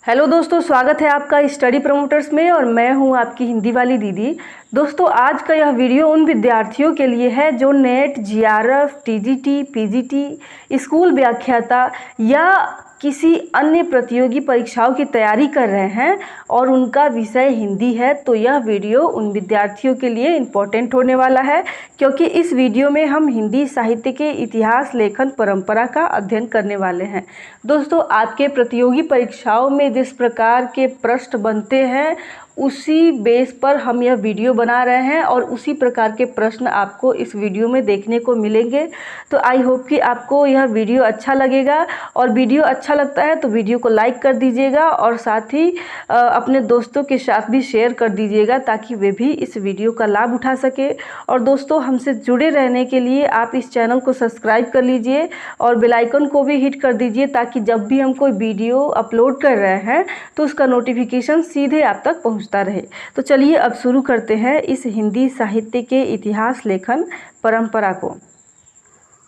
Hello दोस्तों, स्वागत है आपका स्टडी प्रमोटर्स में और मैं हूं आपकी हिंदी वाली दीदी। दोस्तों, आज का यह वीडियो उन विद्यार्थियों के लिए है जो net, GRF, TGT, PGT, school व्याख्याता या किसी अन्य प्रतियोगी परीक्षाओं की तैयारी कर रहे हैं और उनका विषय हिंदी है। तो यह वीडियो उन विद्यार्थियों के लिए इम्पोर्टेंट होने वाला है, क्योंकि इस वीडियो में हम हिंदी साहित्य के इतिहास, लेखन, परंपरा का अध्ययन करने वाले हैं। दोस्तों, आपके प्रतियोगी परीक्षाओं में जिस प्रकार के प्रश्न बनते हैं उसी बेस पर हम यह वीडियो बना रहे हैं और उसी प्रकार के प्रश्न आपको इस वीडियो में देखने को मिलेंगे। तो आई होप कि आपको यह वीडियो अच्छा लगेगा, और वीडियो अच्छा लगता है तो वीडियो को लाइक कर दीजिएगा और साथ ही अपने दोस्तों के साथ भी शेयर कर दीजिएगा ताकि वे भी इस वीडियो का लाभ उठा सके। और दोस्तों, हमसे जुड़े रहने के लिए आप इस चैनल को सब्सक्राइब कर लीजिए और बेल आइकन को भी हिट कर दीजिए ताकि जब भी हम कोई वीडियो अपलोड कर रहे हैं तो उसका नोटिफिकेशन सीधे आप तक पहुंचता रहे। तो चलिए अब शुरू करते हैं इस हिंदी साहित्य के इतिहास, लेखन, परंपरा को।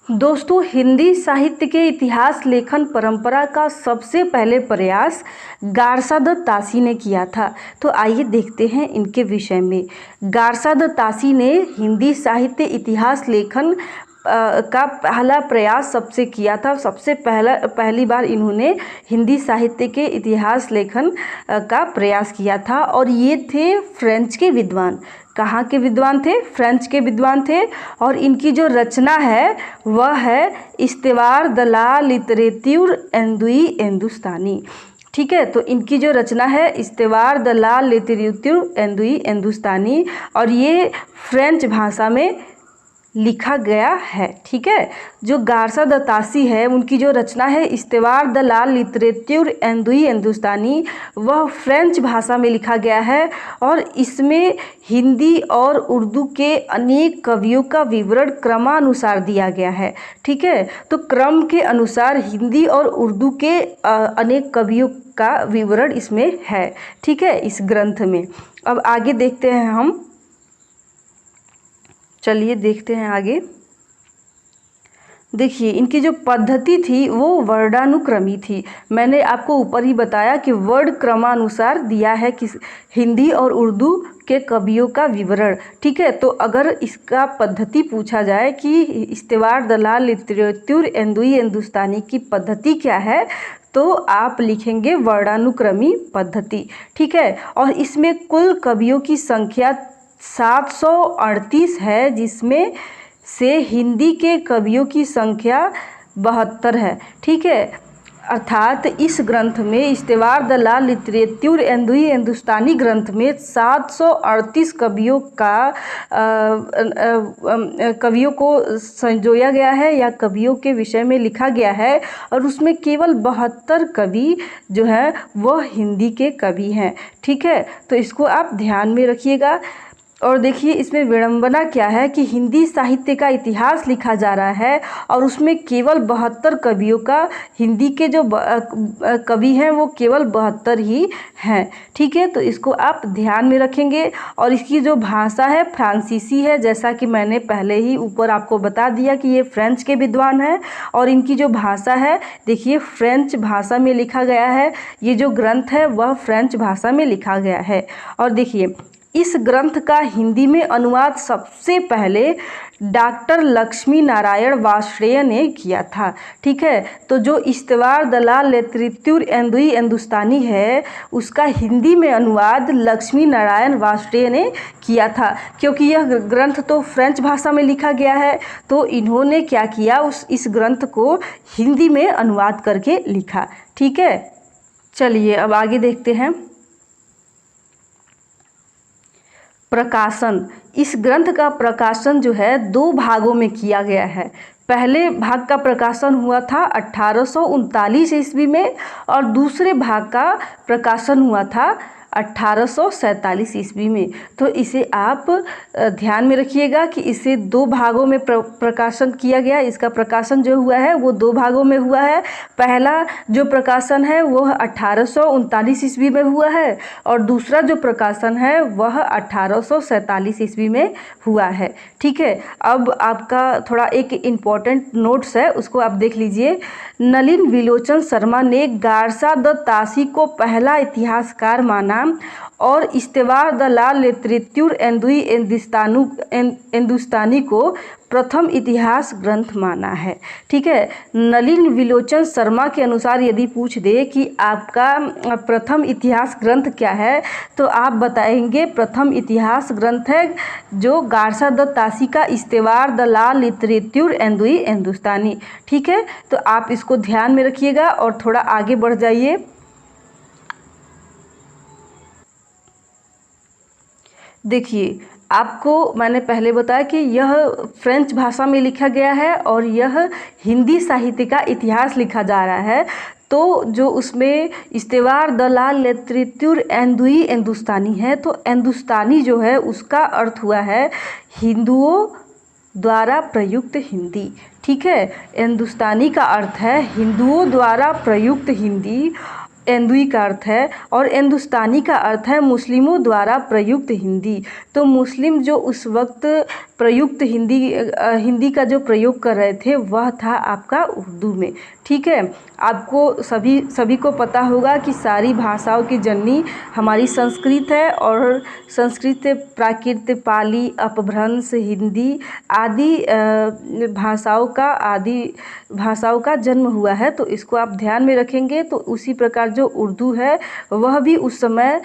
दोस्तों, हिंदी साहित्य के इतिहास, लेखन, परंपरा का सबसे पहले प्रयास गारसादत्त तासी ने किया था। तो आइए देखते हैं इनके विषय में। गारसादत्त तासी ने हिंदी साहित्य इतिहास, लेखन का पहला प्रयास सबसे किया था। सबसे पहली बार इन्होंने हिंदी साहित्य के इतिहास, लेखन का प्रयास किया था और ये थे फ्रेंच के विद्वान। कहाँ के विद्वान थे? फ्रेंच के विद्वान थे। और इनकी जो रचना है वह है इस्तेवार द ला लिटरेच्यूर एंदुई हिंदुस्तानी। ठीक है, तो इनकी जो रचना है इस्तेवार द ला लिटरेच्यूर एंदुई हिंदुस्तानी, और ये फ्रेंच भाषा में लिखा गया है। ठीक है, जो गारसादत्त तासी है उनकी जो रचना है इस्तेवार द ला लिटरेच्यूर एंदुई हिंदुस्तानी, वह फ्रेंच भाषा में लिखा गया है और इसमें हिंदी और उर्दू के अनेक कवियों का विवरण क्रमानुसार दिया गया है। ठीक है, तो क्रम के अनुसार हिंदी और उर्दू के अनेक कवियों का विवरण इसमें है। ठीक है, इस ग्रंथ में। अब आगे देखते हैं हम। चलिए देखते हैं आगे। देखिए, इनकी जो पद्धति थी वो वर्णानुक्रमी थी। मैंने आपको ऊपर ही बताया कि वर्ण क्रमानुसार दिया है कि हिंदी और उर्दू के कवियों का विवरण। ठीक है, तो अगर इसका पद्धति पूछा जाए कि इस्तेवार द ला लिटरेच्यूर एंदुई हिंदुस्तानी की पद्धति क्या है, तो आप लिखेंगे वर्णानुक्रमी पद्धति। ठीक है, और इसमें कुल कवियों की संख्या 738 है, जिसमें से हिंदी के कवियों की संख्या 72 है। ठीक है, अर्थात इस ग्रंथ में इस्तेवार द ला लिटरेच्यूर एंदुई हिंदुस्तानी ग्रंथ में 738 कवियों को संजोया गया है या कवियों के विषय में लिखा गया है, और उसमें केवल 72 कवि जो है वह हिंदी के कवि हैं। ठीक है, तो इसको आप ध्यान में रखिएगा। और देखिए, इसमें विडंबना क्या है कि हिंदी साहित्य का इतिहास लिखा जा रहा है और उसमें केवल 72 कवियों का, हिंदी के जो कवि हैं वो केवल 72 ही हैं। ठीक है, तो इसको आप ध्यान में रखेंगे। और इसकी जो भाषा है फ्रांसीसी है, जैसा कि मैंने पहले ही ऊपर आपको बता दिया कि ये फ्रेंच के विद्वान हैं। और इनकी जो भाषा है, देखिए, फ्रेंच भाषा में लिखा गया है। ये जो ग्रंथ है वह फ्रेंच भाषा में लिखा गया है। और देखिए, इस ग्रंथ का हिंदी में अनुवाद सबसे पहले डॉक्टर लक्ष्मी नारायण वार्ष्णेय ने किया था। ठीक है, तो जो इस्तेवार द ला लिटरेच्यूर एंदुई हिंदुस्तानी है उसका हिंदी में अनुवाद लक्ष्मी नारायण वार्ष्णेय ने किया था। क्योंकि यह ग्रंथ तो फ्रेंच भाषा में लिखा गया है, तो इन्होंने क्या किया, इस ग्रंथ को हिंदी में अनुवाद करके लिखा। ठीक है, चलिए अब आगे देखते हैं। प्रकाशन। इस ग्रंथ का प्रकाशन जो है 2 भागों में किया गया है। पहले भाग का प्रकाशन हुआ था 1839 ईस्वी में और दूसरे भाग का प्रकाशन हुआ था 1847 ईस्वी में। तो इसे आप ध्यान में रखिएगा कि इसे 2 भागों में प्रकाशन किया गया। इसका प्रकाशन जो हुआ है वो 2 भागों में हुआ है। पहला जो प्रकाशन है वह 1839 ईस्वी में हुआ है और दूसरा जो प्रकाशन है वह 1847 ईस्वी में हुआ है। ठीक है, अब आपका थोड़ा एक इम्पॉर्टेंट नोट्स है, उसको आप देख लीजिए। नलिन विलोचन शर्मा ने गारसा द तासी को पहला इतिहासकार माना और इस्तेवार द लाल लिटरेचर एंदुई हिंदुस्तानी को प्रथम इतिहास ग्रंथ माना है। ठीक है, नलिन विलोचन शर्मा के अनुसार यदि पूछ दे कि आपका प्रथम इतिहास ग्रंथ क्या है तो आप बताएंगे प्रथम इतिहास ग्रंथ है जो गारसा द तासी का इस्तेवार द लाल लिटरेचर एंदुई हिंदुस्तानी। ठीक है, तो आप इसको ध्यान में रखिएगा और थोड़ा आगे बढ़ जाइए। देखिए, आपको मैंने पहले बताया कि यह फ्रेंच भाषा में लिखा गया है और यह हिंदी साहित्य का इतिहास लिखा जा रहा है। तो जो उसमें इस्तेवार द लाल लिटरेचर एंदुई हिंदुस्तानी है, तो हिंदुस्तानी जो है उसका अर्थ हुआ है हिंदुओं द्वारा प्रयुक्त हिंदी। ठीक है, हिंदुस्तानी का अर्थ है हिंदुओं द्वारा प्रयुक्त हिंदी, एंदुई का अर्थ है, और हिंदुस्तानी का अर्थ है मुस्लिमों द्वारा प्रयुक्त हिंदी। तो मुस्लिम जो उस वक्त प्रयुक्त हिंदी का जो प्रयोग कर रहे थे वह था आपका उर्दू में। ठीक है, आपको सभी को पता होगा कि सारी भाषाओं की जननी हमारी संस्कृत है और संस्कृत प्राकृत, पाली, अपभ्रंश, हिंदी आदि भाषाओं का जन्म हुआ है। तो इसको आप ध्यान में रखेंगे। तो उसी प्रकार जो उर्दू है वह भी उस समय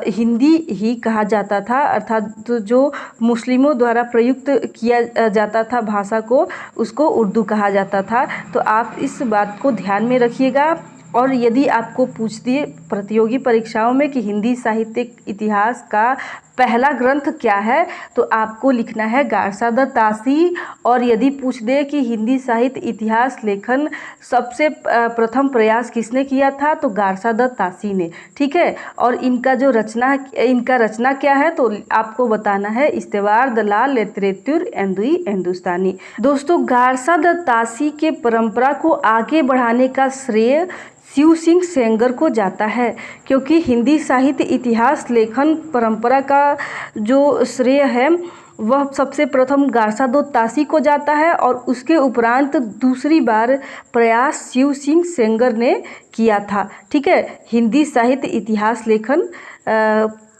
हिंदी ही कहा जाता था, अर्थात तो जो मुस्लिमों द्वारा प्रयुक्त किया जाता था भाषा को, उसको उर्दू कहा जाता था। तो आप इस बात को ध्यान में रखिएगा। और यदि आपको पूछ दिए प्रतियोगी परीक्षाओं में कि हिंदी साहित्यिक इतिहास का पहला ग्रंथ क्या है तो आपको लिखना है गारसा द तासी। और यदि पूछ दे कि हिंदी साहित्य इतिहास लेखन सबसे प्रथम प्रयास किसने किया था तो गारसा द तासी ने। ठीक है, और इनका रचना क्या है तो आपको बताना है इस्तेवार द लाल लिटरेचर एंदुई हिंदुस्तानी। दोस्तों, गारसा द तासी के परंपरा को आगे बढ़ाने का श्रेय शिव सिंह सेंगर को जाता है, क्योंकि हिंदी साहित्य इतिहास लेखन परंपरा का जो श्रेय है वह सबसे प्रथम गारसा द तासी को जाता है और उसके उपरांत दूसरी बार प्रयास शिव सिंह सेंगर ने किया था। ठीक है, हिंदी साहित्य इतिहास लेखन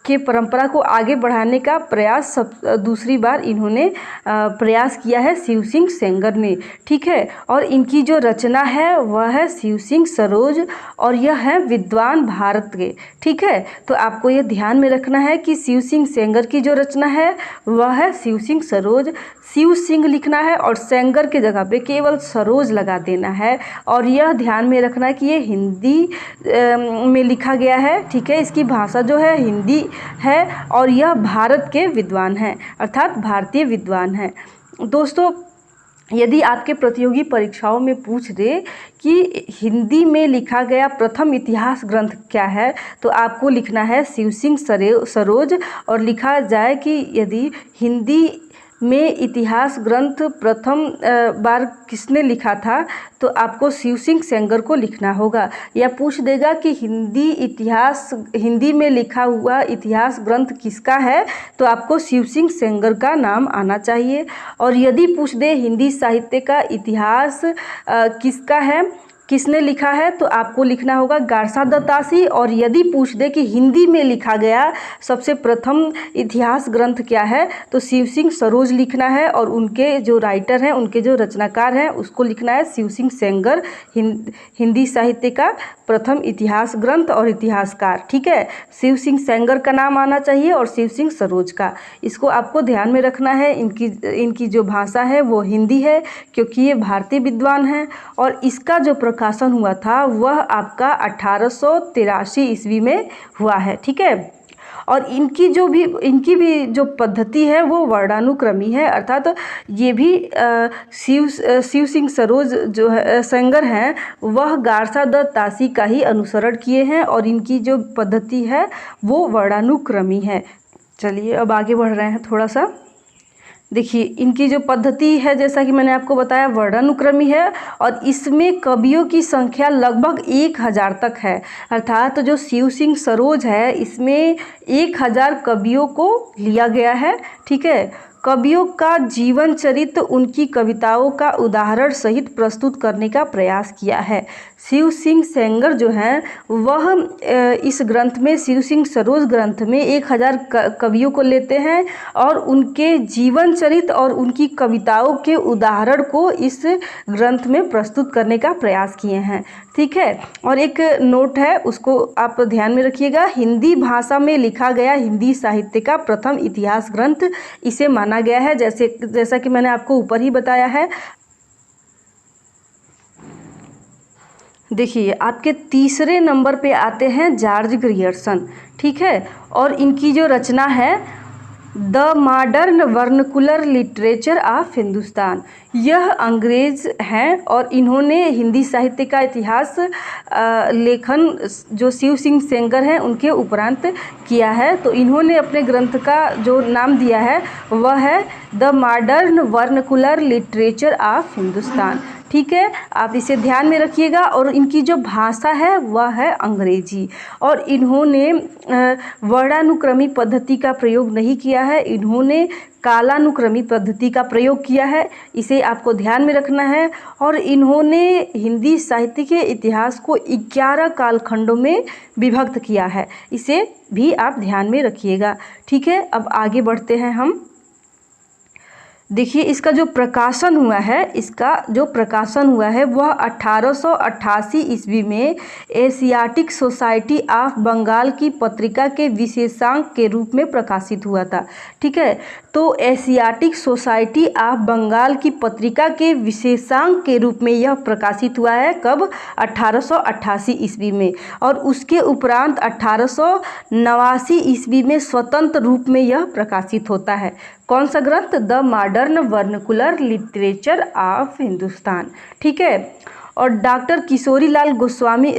के परंपरा को आगे बढ़ाने का प्रयास दूसरी बार इन्होंने प्रयास किया है शिव सिंह सेंगर ने। ठीक है, और इनकी जो रचना है वह है शिव सिंह सरोज और यह है विद्वान भारत के। ठीक है, तो आपको यह ध्यान में रखना है कि शिव सिंह सेंगर की जो रचना है वह है शिव सिंह सरोज। शिव सिंह लिखना है और सेंगर के जगह पे केवल सरोज लगा देना है। और यह ध्यान में रखना है कि ये हिंदी में लिखा गया है। ठीक है, इसकी भाषा जो है हिंदी है और यह भारत के विद्वान हैं, अर्थात भारतीय विद्वान हैं। दोस्तों, यदि आपके प्रतियोगी परीक्षाओं में पूछ दे कि हिंदी में लिखा गया प्रथम इतिहास ग्रंथ क्या है तो आपको लिखना है शिव सिंह सरोज। और लिखा जाए कि यदि हिंदी में इतिहास ग्रंथ प्रथम बार किसने लिखा था तो आपको शिव सिंह सेंगर को लिखना होगा। या पूछ देगा कि हिंदी में लिखा हुआ इतिहास ग्रंथ किसका है तो आपको शिव सिंह सेंगर का नाम आना चाहिए। और यदि पूछ दे हिंदी साहित्य का इतिहास किसका है, किसने लिखा है तो आपको लिखना होगा गारसा द तासी। और यदि पूछ दे कि हिंदी में लिखा गया सबसे प्रथम इतिहास ग्रंथ क्या है तो शिव सिंह सरोज लिखना है और उनके जो राइटर हैं, उनके जो रचनाकार हैं उसको लिखना है शिव सिंह सेंगर, हिंदी साहित्य का प्रथम इतिहास ग्रंथ और इतिहासकार। ठीक है, शिव सिंह सेंगर का नाम आना चाहिए और शिव सिंह सरोज का। इसको आपको ध्यान में रखना है। इनकी जो भाषा है वो हिंदी है क्योंकि ये भारतीय विद्वान हैं। और इसका जो प्रकाशन हुआ था वह आपका 1883 ईस्वी में हुआ है। ठीक है, और इनकी भी जो पद्धति है वो वर्णानुक्रमी है, अर्थात ये भी शिव सिंह सरोज जो है सेंगर हैं वह गारसा द तासी का ही अनुसरण किए हैं और इनकी जो पद्धति है वो वर्णानुक्रमी है। चलिए अब आगे बढ़ रहे हैं थोड़ा सा। देखिए इनकी जो पद्धति है जैसा कि मैंने आपको बताया वर्णानुक्रमी है और इसमें कवियों की संख्या लगभग 1000 तक है, अर्थात जो शिव सिंह सरोज है इसमें 1000 कवियों को लिया गया है। ठीक है, कवियों का जीवन चरित्र उनकी कविताओं का उदाहरण सहित प्रस्तुत करने का प्रयास किया है। शिव सिंह सेंगर जो हैं वह इस ग्रंथ में शिव सिंह सरोज ग्रंथ में 1000 कवियों को लेते हैं और उनके जीवन चरित्र और उनकी कविताओं के उदाहरण को इस ग्रंथ में प्रस्तुत करने का प्रयास किए हैं। ठीक है, और एक नोट है उसको आप ध्यान में रखिएगा, हिंदी भाषा में लिखा गया हिंदी साहित्य का प्रथम इतिहास ग्रंथ इसे माना गया है, जैसा कि मैंने आपको ऊपर ही बताया है। देखिए आपके तीसरे नंबर पे आते हैं जॉर्ज ग्रियर्सन। ठीक है, और इनकी जो रचना है the modern vernacular literature of Hindustan, यह अंग्रेज हैं और इन्होंने हिंदी साहित्य का इतिहास लेखन जो शिव सिंह सेंगर हैं उनके उपरांत किया है। तो इन्होंने अपने ग्रंथ का जो नाम दिया है वह है the modern vernacular literature of Hindustan. ठीक है, आप इसे ध्यान में रखिएगा। और इनकी जो भाषा है वह है अंग्रेजी और इन्होंने वर्णानुक्रमी पद्धति का प्रयोग नहीं किया है, इन्होंने कालानुक्रमी पद्धति का प्रयोग किया है, इसे आपको ध्यान में रखना है। और इन्होंने हिंदी साहित्य के इतिहास को 11 कालखंडों में विभक्त किया है, इसे भी आप ध्यान में रखिएगा। ठीक है, अब आगे बढ़ते हैं हम। देखिए इसका जो प्रकाशन हुआ है वह 1888 ईस्वी में एशियाटिक सोसाइटी ऑफ बंगाल की पत्रिका के विशेषांक के रूप में प्रकाशित हुआ था। ठीक है, तो एशियाटिक सोसाइटी ऑफ बंगाल की पत्रिका के विशेषांक के रूप में यह प्रकाशित हुआ है। कब? 1888 ईस्वी में। और उसके उपरांत 1889 ईस्वी में स्वतंत्र रूप में यह प्रकाशित होता है। कौन सा ग्रंथ? The modern vernacular literature of Hindustan. ठीक है, और डॉक्टर किशोरीलाल गोस्वामी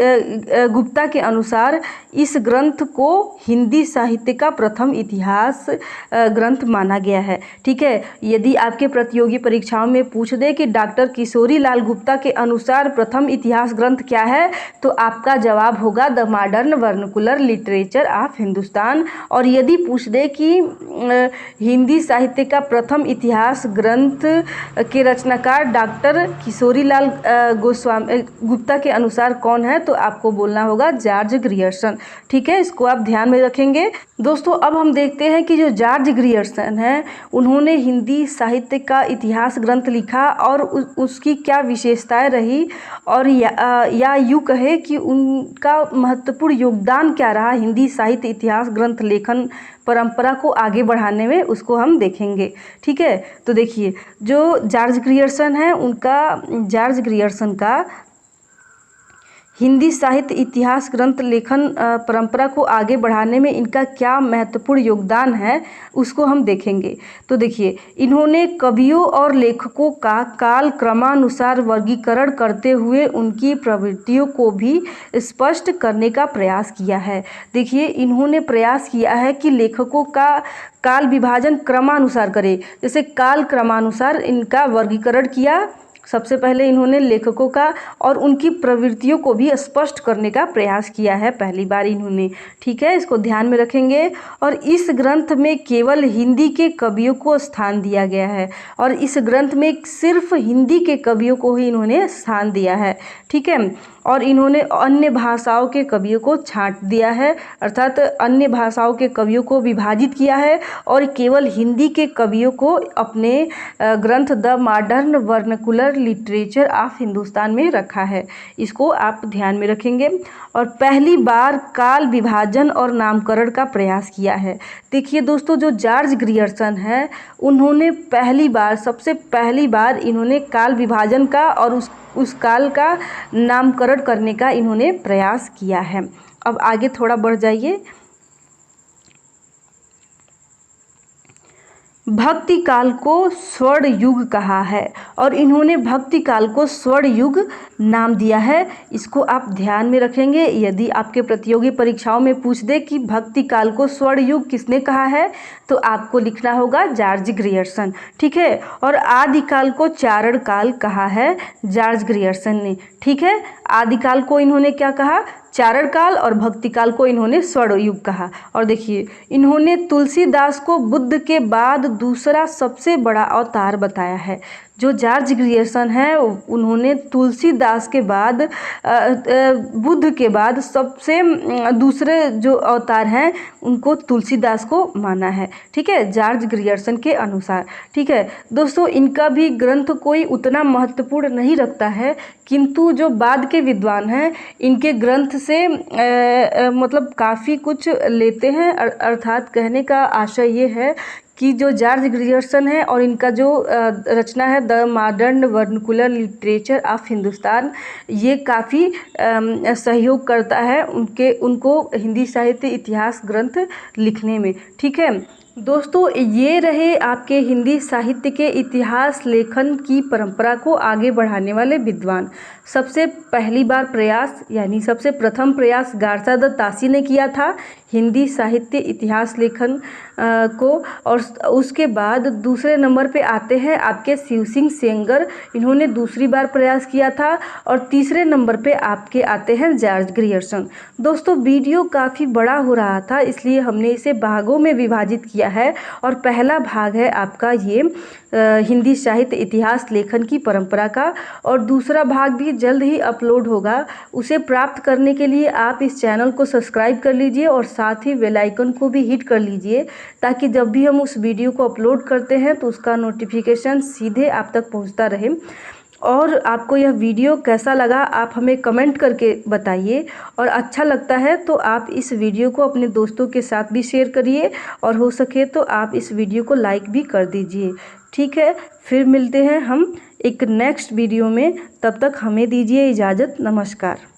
गुप्ता के अनुसार इस ग्रंथ को हिंदी साहित्य का प्रथम इतिहास ग्रंथ माना गया है। ठीक है, यदि आपके प्रतियोगी परीक्षाओं में पूछ दे कि डॉक्टर किशोरीलाल गुप्ता के अनुसार प्रथम इतिहास ग्रंथ क्या है, तो आपका जवाब होगा the modern vernacular literature of Hindustan. और यदि पूछ दे कि हिंदी साहित्य का प्रथम इतिहास ग्रंथ के रचनाकार डॉक्टर किशोरीलाल गुप्ता के अनुसार कौन है, तो आपको बोलना होगा जॉर्ज ग्रियर्सन। ठीक है, इसको आप ध्यान में रखेंगे। दोस्तों अब हम देखते हैं कि जो जॉर्ज ग्रियर्सन है उन्होंने हिंदी साहित्य का इतिहास ग्रंथ लिखा और उसकी क्या विशेषताएं रही, और या यूँ कहे कि उनका महत्वपूर्ण योगदान क्या रहा हिंदी साहित्य इतिहास ग्रंथ लेखन परंपरा को आगे बढ़ाने में, उसको हम देखेंगे। ठीक है, तो देखिए जो जॉर्ज ग्रियर्सन का हिंदी साहित्य इतिहास ग्रंथ लेखन परंपरा को आगे बढ़ाने में इनका क्या महत्वपूर्ण योगदान है उसको हम देखेंगे। तो देखिए इन्होंने कवियों और लेखकों का काल क्रमानुसार वर्गीकरण करते हुए उनकी प्रवृत्तियों को भी स्पष्ट करने का प्रयास किया है। देखिए इन्होंने प्रयास किया है कि लेखकों का काल विभाजन क्रमानुसार करे, जैसे काल क्रमानुसार इनका वर्गीकरण किया। सबसे पहले इन्होंने लेखकों का और उनकी प्रवृत्तियों को भी स्पष्ट करने का प्रयास किया है पहली बार इन्होंने। ठीक है, इसको ध्यान में रखेंगे। और इस ग्रंथ में केवल हिंदी के कवियों को स्थान दिया गया है और इस ग्रंथ में सिर्फ हिंदी के कवियों को ही इन्होंने स्थान दिया है। ठीक है, और इन्होंने अन्य भाषाओं के कवियों को छांट दिया है, अर्थात अन्य भाषाओं के कवियों को विभाजित किया है और केवल हिंदी के कवियों को अपने ग्रंथ the modern vernacular literature of Hindustan में रखा है। इसको आप ध्यान में रखेंगे। और पहली बार काल विभाजन और नामकरण का प्रयास किया है। देखिए दोस्तों, जो जॉर्ज ग्रियर्सन है उन्होंने सबसे पहली बार इन्होंने काल विभाजन का और उस काल का नामकरण करने का इन्होंने प्रयास किया है। अब आगे थोड़ा बढ़ जाइए। भक्ति काल को स्वर्ण युग कहा है और इन्होंने भक्ति काल को स्वर्ण युग नाम दिया है। इसको आप ध्यान में रखेंगे। यदि आपके प्रतियोगी परीक्षाओं में पूछ दे कि भक्ति काल को स्वर्ण युग किसने कहा है तो आपको लिखना होगा जॉर्ज ग्रियर्सन, ठीक है। और आदिकाल को चारण काल कहा है जॉर्ज ग्रियर्सन ने, ठीक है। आदिकाल को इन्होंने क्या कहा, चारण काल, और भक्ति काल को इन्होंने स्वर्ण युग कहा। और देखिए इन्होंने तुलसीदास को बुद्ध के बाद दूसरा सबसे बड़ा अवतार बताया है। जो जॉर्ज ग्रियर्सन है उन्होंने तुलसीदास के बाद बुद्ध के बाद सबसे दूसरे जो अवतार हैं उनको तुलसीदास को माना है, ठीक है, जॉर्ज ग्रियर्सन के अनुसार, ठीक है। दोस्तों इनका भी ग्रंथ कोई उतना महत्वपूर्ण नहीं रखता है, किंतु जो बाद के विद्वान हैं इनके ग्रंथ से मतलब काफ़ी कुछ लेते हैं। अर्थात कहने का आशय ये है कि जो जॉर्ज ग्रियर्सन है और इनका जो रचना है the modern vernacular literature of Hindustan, ये काफ़ी सहयोग करता है उनको हिंदी साहित्य इतिहास ग्रंथ लिखने में, ठीक है। दोस्तों ये रहे आपके हिंदी साहित्य के इतिहास लेखन की परंपरा को आगे बढ़ाने वाले विद्वान। सबसे पहली बार प्रयास यानी सबसे प्रथम प्रयास गारसा द तासी ने किया था हिंदी साहित्य इतिहास लेखन को, और उसके बाद दूसरे नंबर पे आते हैं आपके शिव सिंह सेंगर, इन्होंने दूसरी बार प्रयास किया था, और तीसरे नंबर पे आपके आते हैं जॉर्ज ग्रियर्सन। दोस्तों वीडियो काफ़ी बड़ा हो रहा था इसलिए हमने इसे भागों में विभाजित किया है, और पहला भाग है आपका ये हिंदी साहित्य इतिहास लेखन की परंपरा का, और दूसरा भाग भी जल्द ही अपलोड होगा। उसे प्राप्त करने के लिए आप इस चैनल को सब्सक्राइब कर लीजिए और साथ ही बेल आइकन को भी हिट कर लीजिए, ताकि जब भी हम उस वीडियो को अपलोड करते हैं तो उसका नोटिफिकेशन सीधे आप तक पहुंचता रहे। और आपको यह वीडियो कैसा लगा आप हमें कमेंट करके बताइए, और अच्छा लगता है तो आप इस वीडियो को अपने दोस्तों के साथ भी शेयर करिए, और हो सके तो आप इस वीडियो को लाइक भी कर दीजिए, ठीक है। फिर मिलते हैं हम एक नेक्स्ट वीडियो में, तब तक हमें दीजिए इजाज़त। नमस्कार।